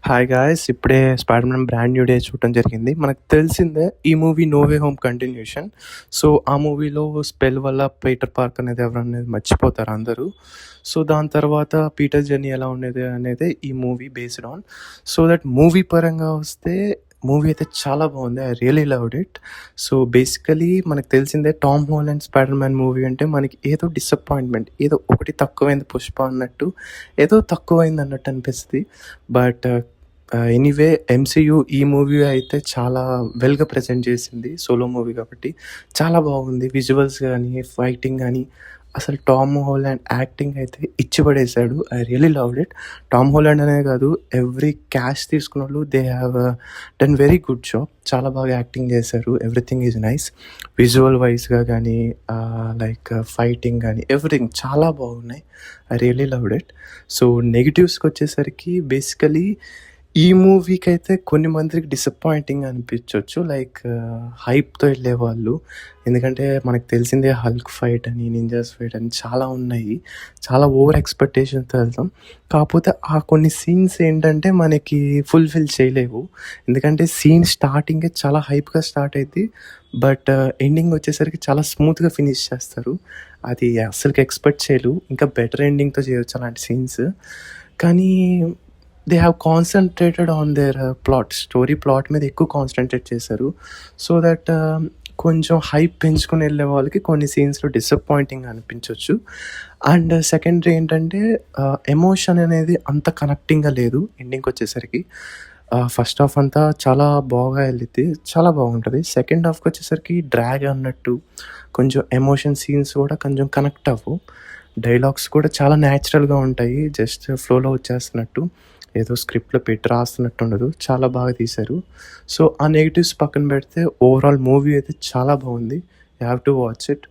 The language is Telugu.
Hi guys! ఇప్పుడే 'spider man' brand new day చూడటం జరిగింది. మనకు తెలిసిందే ఈ movie 'no way home' continuation. So, ఆ మూవీలో స్పెల్ వల్ల పీటర్ పార్కర్ అనేది ఎవరనేది మర్చిపోతారు అందరూ. సో, దాని తర్వాత పీటర్ జర్నీ ఎలా ఉండేది అనేది ఈ movie based on. So, that movie పరంగా వస్తే మూవీ అయితే చాలా బాగుంది. I really loved it. So, basically మనకు తెలిసిందే Tom Holland 'Spider Man' movie అంటే మనకి ఏదో డిసప్పాయింట్‌మెంట్, ఏదో ఒకటి తక్కువైంది 'పుష్ప' అన్నట్టు, ఏదో తక్కువైంది అన్నట్టు అనిపిస్తది. బట్ ఎనీవే ఎంసీయూ ఈ మూవీ అయితే చాలా వెల్‌గా ప్రెజెంట్ చేసింది. సోలో మూవీ కాబట్టి చాలా బాగుంది. విజువల్స్ గానీ, ఫైటింగ్ గానీ, అసలు టామ్ హాలండ్ యాక్టింగ్ అయితే ఇచ్చి పడేశాడు. I really loved it. Tom Holland అనే కాదు, ఎవ్రీ క్యాస్ట్ తీసుకున్నోళ్ళు they have done very good job. చాలా బాగా యాక్టింగ్ చేశారు. Everything is nice. విజువల్ వైస్‌గా గానీ, లైక్ ఫైటింగ్ గానీ, ఎవ్రీథింగ్ చాలా బాగున్నాయి. I really loved it. So, నెగెటివ్స్‌కొచ్చేసరికి బేసికలీ ఈ మూవీకైతే కొన్ని మందికి డిసప్పాయింటింగ్ అనిపించొచ్చు. లైక్ హైప్‌తో వెళ్ళేవాళ్ళు. ఎందుకంటే మనకు తెలిసిందే హల్క్ ఫైట్ అని, నింజాస్ ఫైట్ అని చాలా ఉన్నాయి. చాలా ఓవర్ ఎక్స్‌పెక్టేషన్‌తో వెళ్తాం. కాకపోతే ఆ కొన్ని సీన్స్ ఏంటంటే మనకి ఫుల్‌ఫిల్ చేయలేవు. ఎందుకంటే సీన్ స్టార్టింగే చాలా హైప్‌గా స్టార్ట్ అయిద్ది. బట్ ఎండింగ్ వచ్చేసరికి చాలా స్మూత్‌గా ఫినిష్ చేస్తారు. అది అస్సలకి ఎక్స్‌పెక్ట్ చేయలేవు. ఇంకా బెటర్ ఎండింగ్‌తో చేయొచ్చు అలాంటి సీన్స్. కానీ they have concentrated on their plot. Story plot మీద ఎక్కువ కాన్సంట్రేట్ చేశారు. సో దట్ కొంచెం హైప్ పెంచుకొని వెళ్ళే వాళ్ళకి కొన్ని సీన్స్‌లో డిసప్పాయింటింగ్ అనిపించొచ్చు. అండ్ సెకండరీ ఏంటంటే ఎమోషన్ అనేది అంత కనెక్టింగ్‌గా లేదు ఎండింగ్‌కొచ్చేసరికి. ఫస్ట్ హాఫ్ అంతా చాలా బాగా వెళ్ళిద్ది. చాలా బాగుంటది. సెకండ్ హాఫ్‌కొచ్చేసరికి డ్రాగ్ అన్నట్టు కొంచెం ఎమోషన్ సీన్స్ కూడా కొంచెం కనెక్ట్ అవ్వవు. డైలాగ్స్ కూడా చాలా న్యాచురల్‌గా ఉంటాయి. జస్ట్ ఫ్లోలో వచ్చేస్తున్నట్టు. ఏదో స్క్రిప్ట్‌లో పెట్టి రాస్తున్నట్టు ఉండదు. చాలా బాగా తీశారు. సో, ఆ నెగెటివ్స్ పక్కన పెడితే ఓవరాల్ మూవీ అయితే చాలా బాగుంది. You have to watch it.